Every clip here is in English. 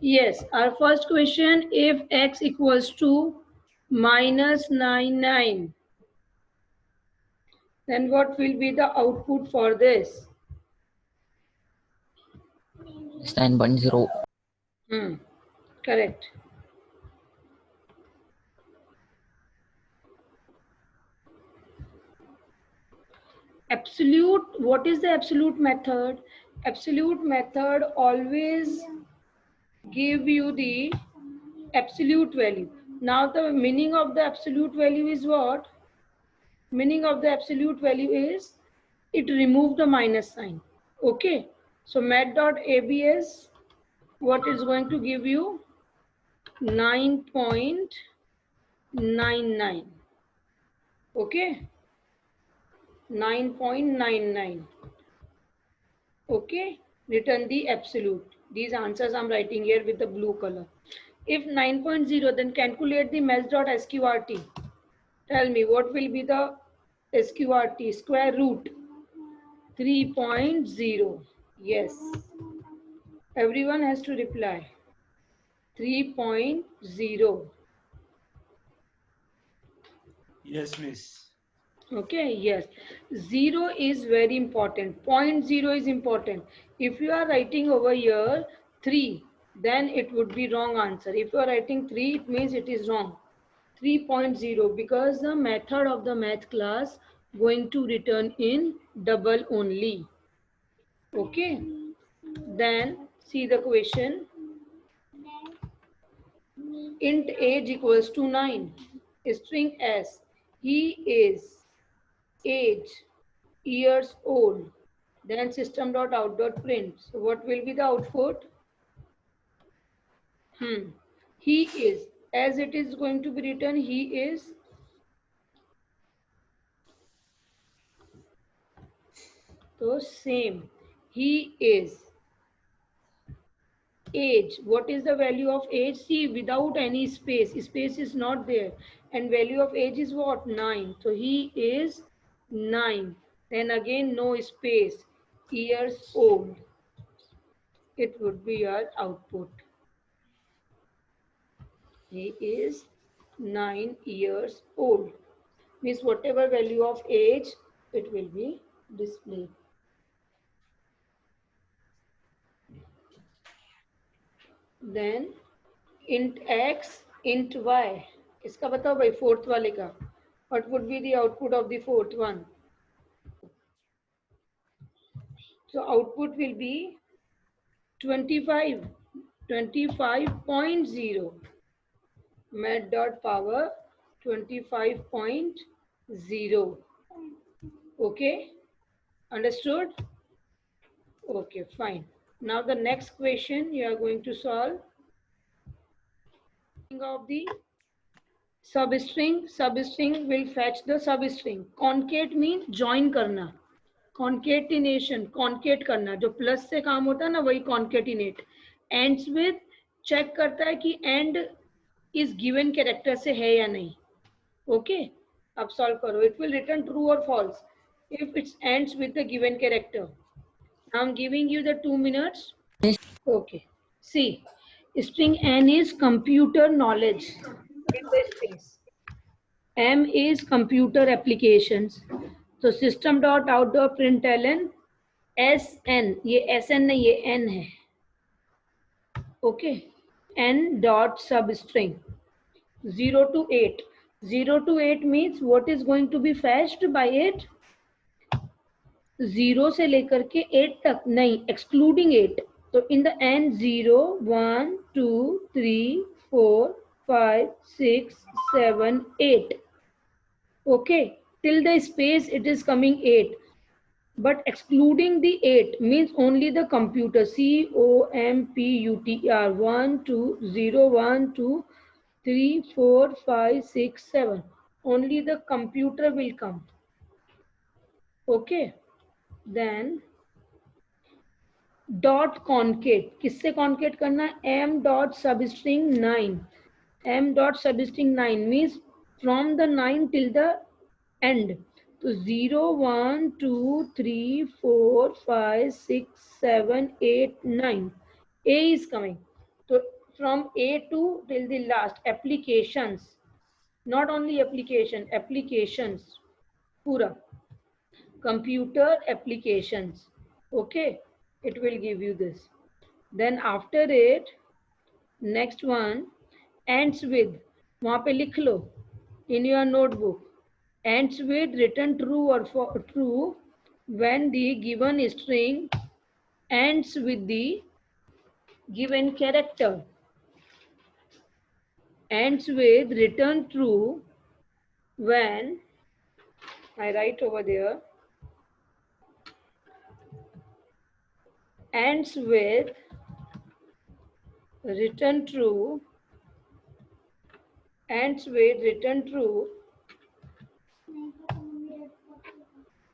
Yes, our first question, if x equals to minus 99, then what will be the output for this? It's 9.0. Correct. Absolute, what is the absolute method? Absolute method always give you the absolute value. Now the meaning of the absolute value is what? Meaning of the absolute value is it remove the minus sign. Okay. So math.abs, what is going to give you? 9.99. Okay. 9.99. Okay. Return the absolute. These answers I'm writing here with the blue color. If 9.0, then calculate the mesh.sqrt. Tell me what will be the sqrt, square root 3.0. Yes. Everyone has to reply. 3.0. Yes, miss. Okay, yes. 0 is very important. 0.0 is important. If you are writing over here 3, then it would be wrong answer. If you are writing 3, it means it is wrong. 3.0, because the method of the math class going to return in double only. Okay. Then see the question. Int age equals to 9. String s. He is age years old. Then system.out.print. So what will be the output? He is. As it is going to be written, he is. So same. He is. Age. What is the value of age? See, without any space. Space is not there. And value of age is what? 9. So he is 9. Then again no space. Years old. It would be your output. He is 9 years old. Means whatever value of age, it will be displayed. Then int x, int y. इसका बताओ भाई fourth वाले का. What would be the output of the fourth one? So output will be 25, 25.0. Math.power 25.0. Okay, understood? Okay, fine. Now the next question you are going to solve. Of the substring will fetch the substring. Concate means join करना. Concatenation, concate करना. जो plus से काम होता है ना वही concatenate. Ends with check करता है कि end is given character से है या नहीं. Okay, अब solve करो. It will return true or false if it ends with the given character. I'm giving you the 2 minutes. Okay. See, string N is computer knowledge in the space. M is computer applications. So system.out.println SN, ये SN नहीं ये N है. Okay. N dot substring 0 to 8. 0 to 8 means what is going to be fetched by it? 0 से लेकर के 8 तक नहीं, excluding 8. So in the end 0, 1, 2, 3, 4, 5, 6, 7, 8. Okay, till the space it is coming 8. But excluding the 8 means only the computer. COMPUTER 1, 2, 0, 1, 2, 3, 4, 5, 6, 7. Only the computer will come. Okay. Then dot concat किससे concat करना है m dot substring 9 m dot substring 9 means from the 9 till the end तो 0 1 2 3 4 5 6 7 8 9 a is coming So from A to till the last, applications, not only application, applications, pura, computer applications. Okay, it will give you this. Then after it, next one ends with, वहाँ पे लिख लो in your notebook, ends with return true or true when the given string ends with the given character. Ends with return true when, I write over there, ends with return true, ends with return true.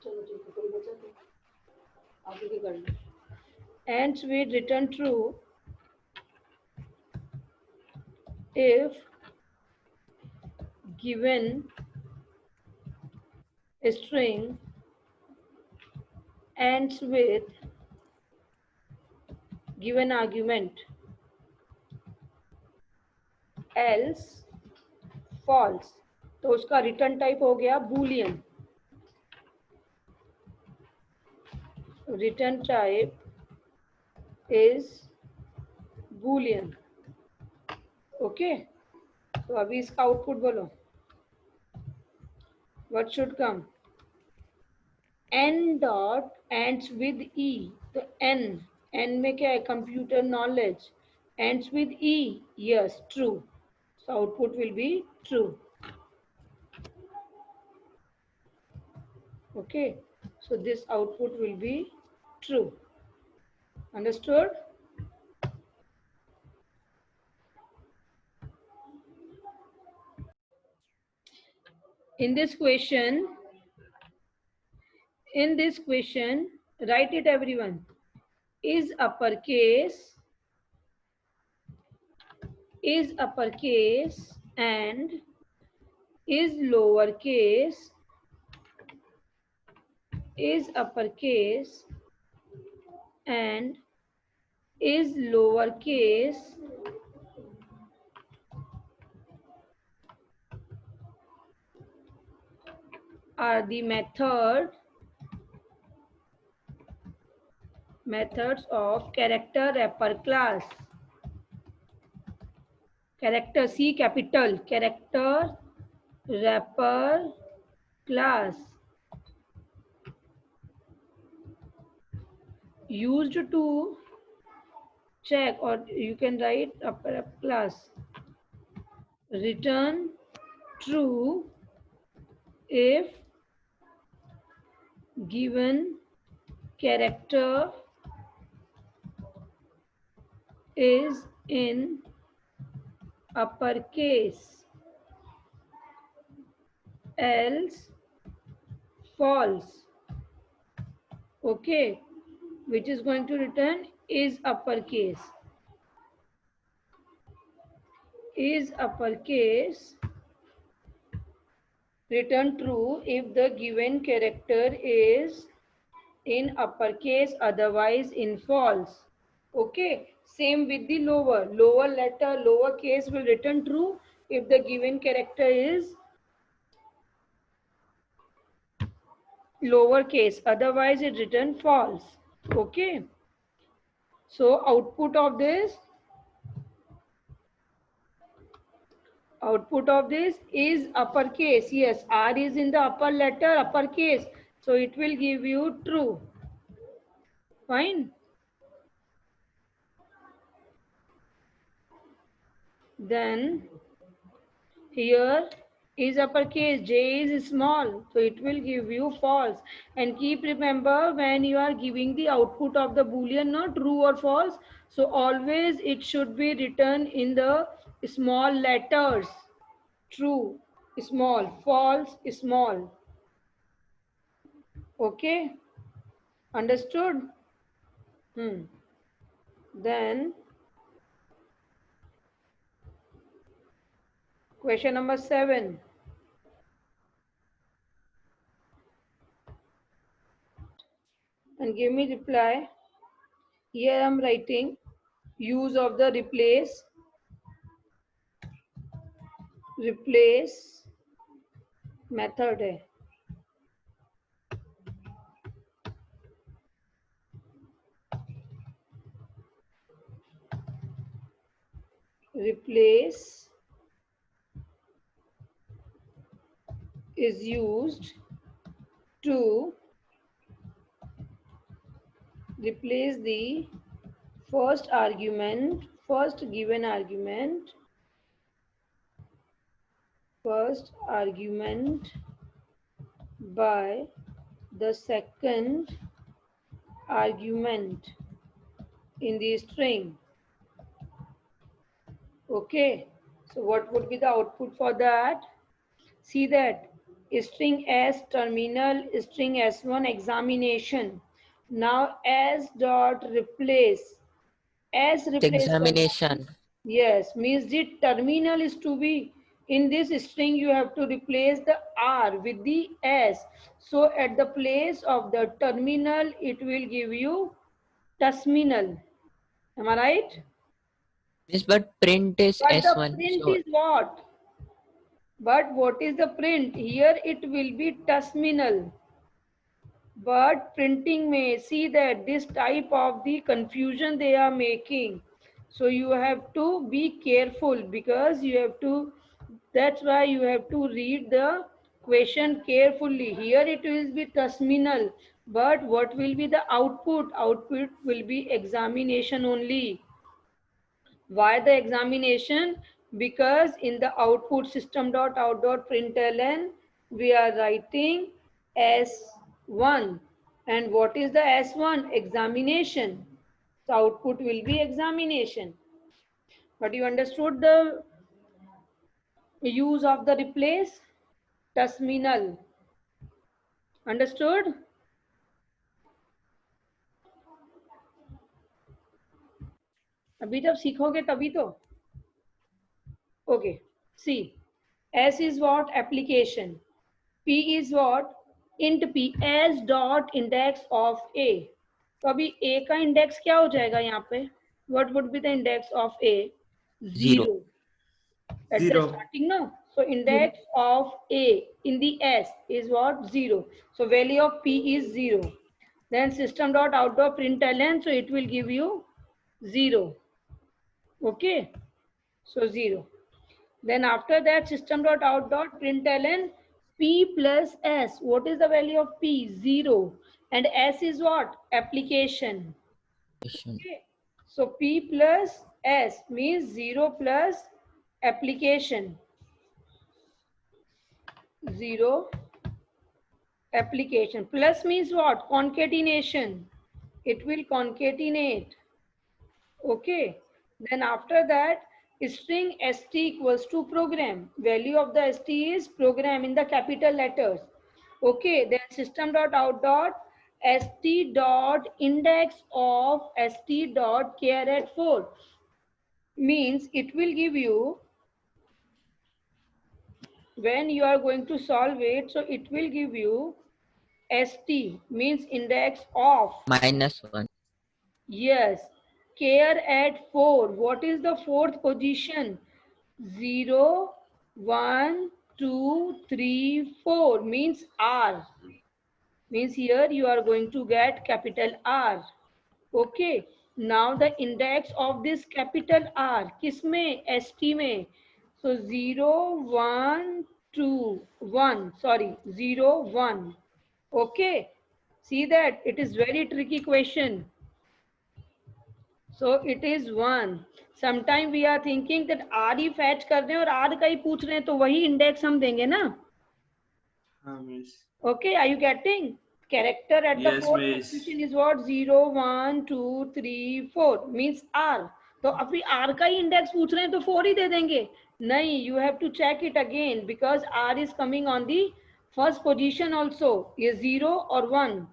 चलो ठीक है, कोई बचा तो आगे के कर लो. Ends with return true if given string ends with given argument, else false. तो उसका रिटर्न टाइप हो गया Boolean. Return type is Boolean. Okay, तो अभी इसका आउटपुट बोलो. What should come? n dot ends with e. तो n में क्या है? Computer knowledge. Ends with e, yes, true. So output will be true. Okay, so this output will be true. Understood? In this question, write it everyone. Is uppercase and is lowercase, is uppercase and is lowercase are the methods of character wrapper class. Character, C capital, character wrapper class used to check, or you can write upper class, return true if given character is in uppercase, else false. Okay, which is going to return is uppercase. Is uppercase, return true if the given character is in uppercase, otherwise in false. Okay, same with the lower letter, lower case will return true if the given character is lower case, otherwise it return false. Okay, so output of this is uppercase. Yes, R is in the upper letter, uppercase, so it will give you true. Fine. Then here is uppercase, J is small, so it will give you false. And keep remember, when you are giving the output of the boolean, not true or false, so always it should be written in the small letters. True, small, false, small. Okay, understood? Then question number 7. And give me reply. Here I am writing, use of the replace method है. Replace is used to replace the first given argument by the second argument in the string. Okay, so what would be the output for that? See that string s terminal, string s1 examination. Now s dot replace, s replace examination. Yes, means the terminal is to be in this string. You have to replace the r with the s. So at the place of the terminal, it will give you terminal. Am I right? Yes, but print is But the S1. print So is what? But what is the print? Here it will be terminal. But printing may see that this type of the confusion they are making. So you have to be careful, because you have to, that's why you have to read the question carefully. Here it will be terminal, but what will be the output? Output will be examination only. Why the examination? Because in the output system.out.println we are writing S1. And what is the S1? Examination. So output will be examination. But you understood the use of the replace? Terminal. Understood? अभी जब सीखोगे तभी तो. Okay, see, S is what? Application. P is what? Int P, as dot index of A. तो अभी A का index क्या हो जाएगा यहाँ पे? What would be the index of A? 0. At the Zero. starting, no? So index of A in the S is what? 0. So value of P is 0. Then system dot out dot println, so it will give you 0. Okay, so 0. Then after that system.out.println P plus S. What is the value of P? 0. And S is what? Application. Okay. So P plus S means 0 plus application. 0 application. Plus means what? Concatenation. It will concatenate. Okay. Then after that, string st equals to program. Value of the st is program in the capital letters. Okay. Then system dot out dot st dot index of st dot caret 4 means it will give you, when you are going to solve it, so it will give you st means index of -1. Yes, care at 4. What is the fourth position? 0, 1, 2, 3, 4 means R. Means here you are going to get capital R. Okay. Now the index of this capital R, किस में? ST में. So 0, 1, 2, 1. Sorry, 0, 1. Okay. See that it is very tricky question. So it is 1. Sometime we are thinking that R he fetch कर रहे हैं और R का ही पूछ रहे हैं, तो वही index हम देंगे ना. Miss. Okay, are you getting? Character at the Yes, fourth miss. position is what? 0, 1, 2, 3, 4 means R. तो अभी R का ही index पूछ रहे हैं तो 4 ही दे देंगे. नहीं, you have to check it again because R is coming on the first position also. ये 0 or 1.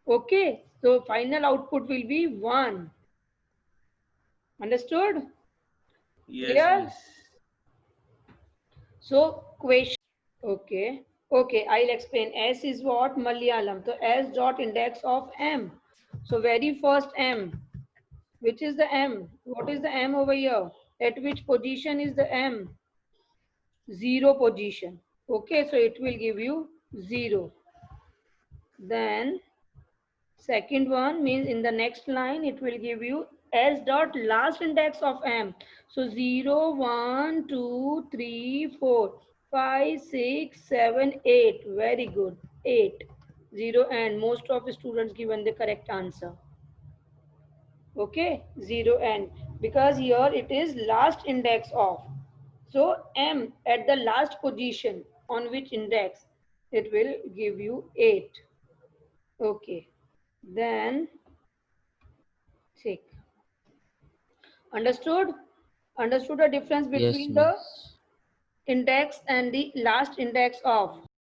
Okay, so final output will be 1. Understood? Yes, Clear? miss. So question. Okay. Okay, I'll explain. S is what? Malayalam. So S dot index of M. So very first M. Which is the M? What is the M over here? At which position is the M? 0 position. Okay, so it will give you 0. Then second one means in the next line it will give you S dot last index of M. So 0, 1, 2, 3, 4, 5, 6, 7, 8. Very good. 8. 0 and most of the students given the correct answer. Okay, 0 and because here it is last index of. So M at the last position on which index it will give you 8. Okay, then check. Understood? Understood the difference Yes, between the miss. index and the last index of.